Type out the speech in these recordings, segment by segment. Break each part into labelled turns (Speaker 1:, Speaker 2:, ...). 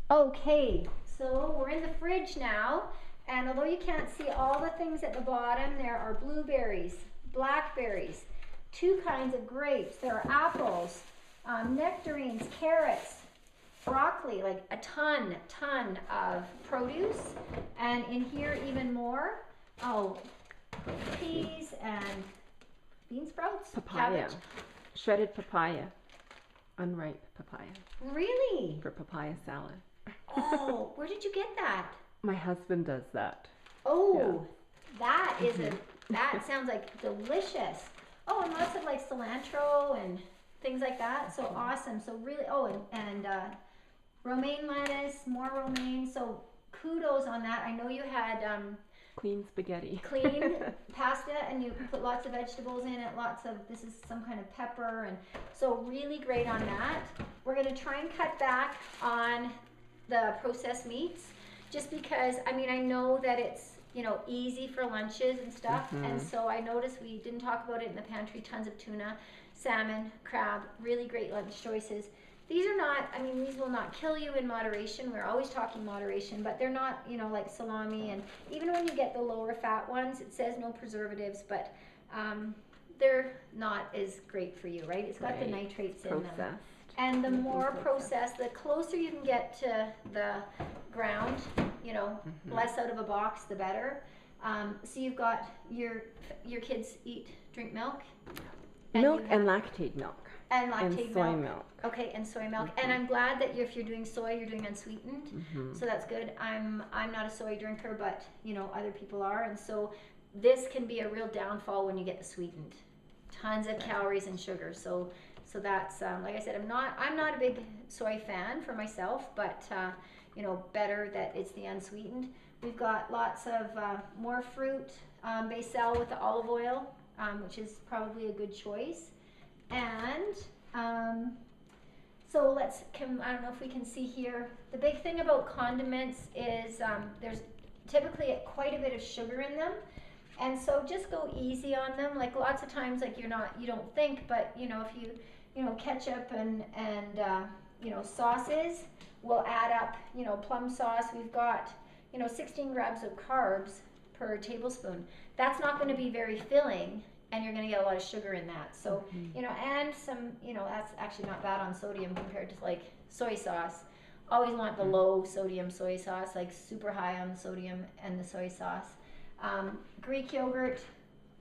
Speaker 1: Okay, so we're in the fridge now, and although you can't see all the things at the bottom, there are blueberries, blackberries, two kinds of grapes, there are apples, nectarines, carrots, broccoli, like a ton of produce, and in here even more. Oh, peas and bean sprouts,
Speaker 2: Papaya,
Speaker 1: cabbage.
Speaker 2: shredded papaya, unripe papaya
Speaker 1: Really?
Speaker 2: for papaya salad.
Speaker 1: Oh, where did you get that?
Speaker 2: My husband does that.
Speaker 1: Oh, that is that sounds like delicious. Oh, and lots of like cilantro and things like that. So awesome. So really, oh, and romaine lettuce, more romaine. So kudos on that. I know you had
Speaker 2: Clean spaghetti.
Speaker 1: clean pasta and you put lots of vegetables in it, lots of, this is some kind of pepper, and so really great on that. We're going to try and cut back on the processed meats just because, I mean, I know that it's, you know, easy for lunches and stuff, and so I noticed we didn't talk about it in the pantry, tons of tuna, salmon, crab, really great lunch choices. These are not, I mean, these will not kill you in moderation. We're always talking moderation, but they're not, you know, like salami. And even when you get the lower fat ones, it says no preservatives, but they're not as great for you, right? It's got the nitrates in them. And the more processed, the closer you can get to the ground, you know, less out of a box, the better. So you've got your kids drink milk?
Speaker 2: Milk and lactate milk.
Speaker 1: And lactate
Speaker 2: and soy milk.
Speaker 1: Okay, and soy milk. And I'm glad that if you're doing soy, you're doing unsweetened. So that's good. I'm not a soy drinker, but you know other people are, and so this can be a real downfall when you get the sweetened. Tons of calories and sugar. So that's like I said, I'm not a big soy fan for myself, but you know, better that it's the unsweetened. We've got lots of more fruit, basil with the olive oil, which is probably a good choice. And so I don't know if we can see here, the big thing about condiments is there's typically quite a bit of sugar in them, and so just go easy on them. Like lots of times, like you don't think, but you know, if you know, ketchup and you know, sauces will add up. You know, plum sauce, we've got, you know, 16 grams of carbs per tablespoon. That's not going to be very filling, and you're going to get a lot of sugar in that. So, you know, and some, you know, that's actually not bad on sodium compared to like soy sauce. Always want the low sodium soy sauce, like super high on the sodium and the soy sauce. Greek yogurt,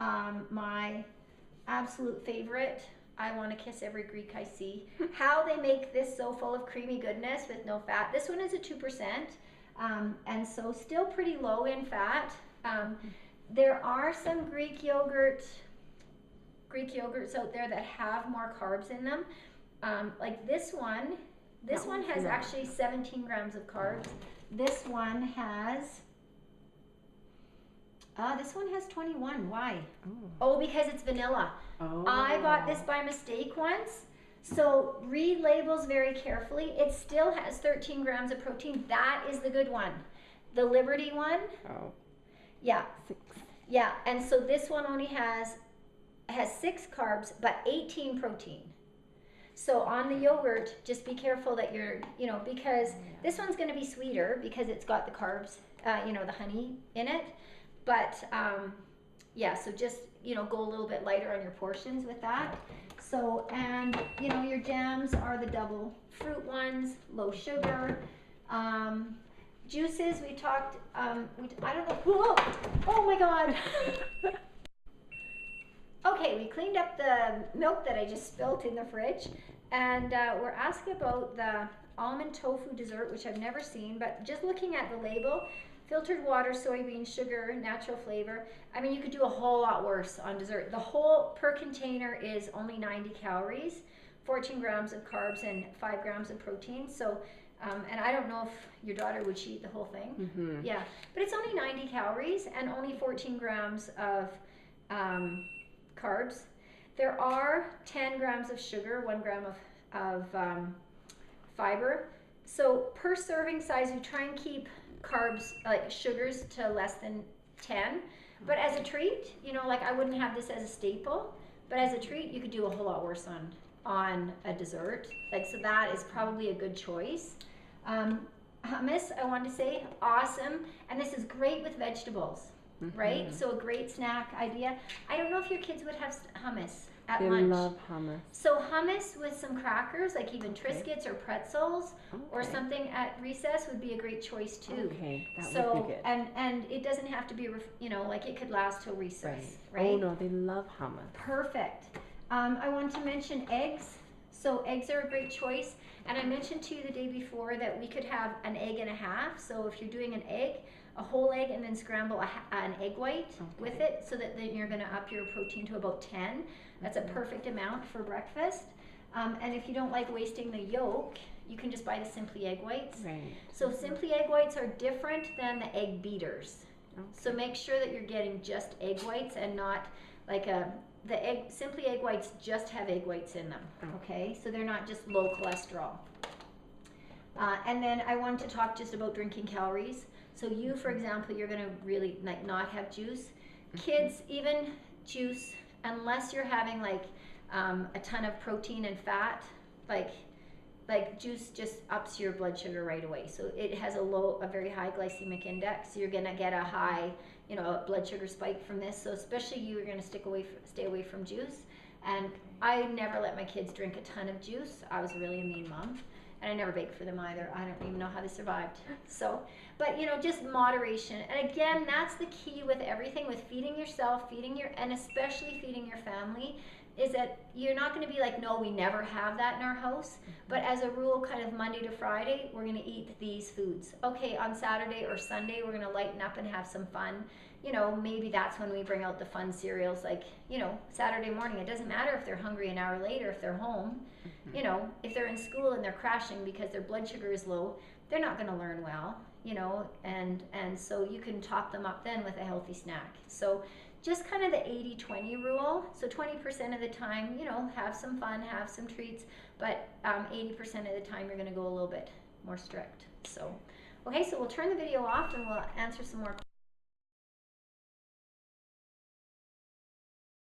Speaker 1: my absolute favorite. I want to kiss every Greek I see. How they make this so full of creamy goodness with no fat. This one is a 2%, and so still pretty low in fat. There are some Greek yogurts out there that have more carbs in them. Like this one has actually 17 grams of carbs. This one has 21. Why? Oh, because it's vanilla. I bought this by mistake once. So read labels very carefully. It still has 13 grams of protein. That is the good one. The Liberty one.
Speaker 2: Oh.
Speaker 1: Yeah.
Speaker 2: 6.
Speaker 1: Yeah, and so this one only has 6 carbs, but 18 protein. So on the yogurt, just be careful that you're, you know, because this one's going to be sweeter because it's got the carbs, you know, the honey in it. But yeah, so just, you know, go a little bit lighter on your portions with that. So, and you know, your jams are the double fruit ones, low sugar. Juices, we talked, I don't know, whoa, oh my God. Okay, we cleaned up the milk that I just spilt in the fridge, and we're asked about the almond tofu dessert, which I've never seen, but just looking at the label, filtered water, soybean sugar, natural flavor. I mean, you could do a whole lot worse on dessert. The whole per container is only 90 calories, 14 grams of carbs, and 5 grams of protein. So, and I don't know if your daughter would eat the whole thing. Yeah, but it's only 90 calories and only 14 grams of carbs. There are 10 grams of sugar, 1 gram of fiber. So per serving size, we try and keep carbs, like sugars, to less than 10. But as a treat, you know, like I wouldn't have this as a staple, but as a treat, you could do a whole lot worse on a dessert. Like, so that is probably a good choice. Hummus, I want to say, awesome. And this is great with vegetables, right? So a great snack idea. I don't know if your kids would have hummus at
Speaker 2: They
Speaker 1: lunch.
Speaker 2: love hummus.
Speaker 1: So hummus with some crackers, like even Triscuits or pretzels, or something at recess would be a great choice too.
Speaker 2: Okay, that
Speaker 1: So
Speaker 2: would be good.
Speaker 1: and it doesn't have to be, you know, like it could last till recess, right?
Speaker 2: Oh no, they love hummus.
Speaker 1: Perfect. I want to mention eggs. So eggs are a great choice. And I mentioned to you the day before that we could have an egg and a half. So if you're doing an egg, a whole egg, and then scramble an egg white with it, so that then you're going to up your protein to about 10. That's a perfect amount for breakfast. And if you don't like wasting the yolk, you can just buy the Simply Egg Whites.
Speaker 2: Right.
Speaker 1: So Simply Egg Whites are different than the egg beaters. So make sure that you're getting just egg whites and not like Simply Egg Whites just have egg whites in them, okay? So they're not just low cholesterol. And then I wanted to talk just about drinking calories. So you, for example, you're gonna really like not have juice. Kids, even juice, unless you're having like a ton of protein and fat, like juice just ups your blood sugar right away. So it has a very high glycemic index. So you're gonna get a high, you know, blood sugar spike from this. So especially you are gonna stay away from juice. And I never let my kids drink a ton of juice. I was really a mean mom. And I never baked for them either. I don't even know how they survived. So, but you know, just moderation. And again, that's the key with everything, with feeding yourself, and especially feeding your family, is that you're not going to be like, no, we never have that in our house. But as a rule, kind of Monday to Friday, we're going to eat these foods. Okay, on Saturday or Sunday, we're going to lighten up and have some fun. You know, maybe that's when we bring out the fun cereals, like, you know, Saturday morning. It doesn't matter if they're hungry an hour later, if they're home. You know, if they're in school and they're crashing because their blood sugar is low, they're not going to learn well, you know, and so you can top them up then with a healthy snack. So just kind of the 80-20 rule. So 20% of the time, you know, have some fun, have some treats, but 80% of the time you're going to go a little bit more strict. So, okay, so we'll turn the video off and we'll answer some more questions.